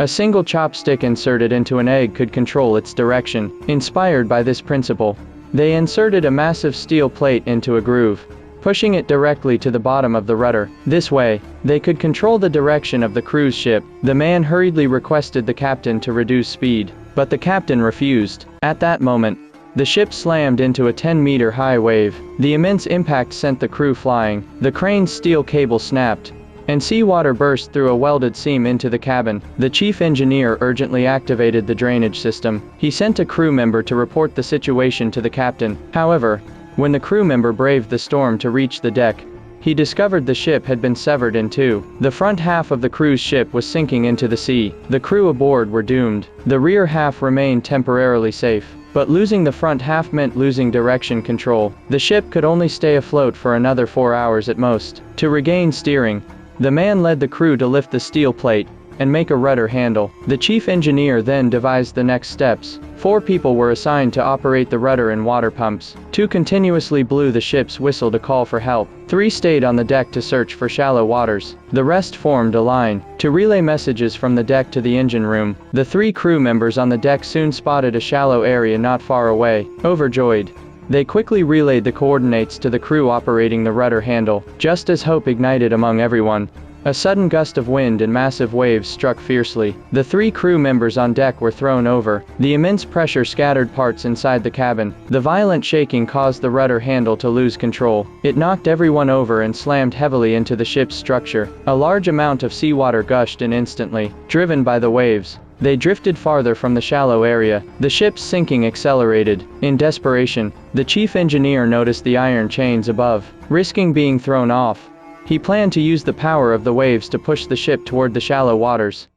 A single chopstick inserted into an egg could control its direction. Inspired by this principle, they inserted a massive steel plate into a groove, pushing it directly to the bottom of the rudder. This way, they could control the direction of the cruise ship. The man hurriedly requested the captain to reduce speed, but the captain refused. At that moment, the ship slammed into a 10-meter-high wave. The immense impact sent the crew flying. The crane's steel cable snapped, and seawater burst through a welded seam into the cabin. The chief engineer urgently activated the drainage system. He sent a crew member to report the situation to the captain. However, when the crew member braved the storm to reach the deck, he discovered the ship had been severed in two. The front half of the cruise ship was sinking into the sea. The crew aboard were doomed. The rear half remained temporarily safe, but losing the front half meant losing direction control. The ship could only stay afloat for another 4 hours at most. To regain steering, the man led the crew to lift the steel plate and make a rudder handle. The chief engineer then devised the next steps. 4 people were assigned to operate the rudder and water pumps. 2 continuously blew the ship's whistle to call for help. 3 stayed on the deck to search for shallow waters. The rest formed a line to relay messages from the deck to the engine room. The 3 crew members on the deck soon spotted a shallow area not far away. Overjoyed, they quickly relayed the coordinates to the crew operating the rudder handle. Just as hope ignited among everyone, a sudden gust of wind and massive waves struck fiercely. The 3 crew members on deck were thrown over. The immense pressure scattered parts inside the cabin. The violent shaking caused the rudder handle to lose control. It knocked everyone over and slammed heavily into the ship's structure. A large amount of seawater gushed in instantly. Driven by the waves, they drifted farther from the shallow area. The ship's sinking accelerated. In desperation, the chief engineer noticed the iron chains above. Risking being thrown off, he planned to use the power of the waves to push the ship toward the shallow waters.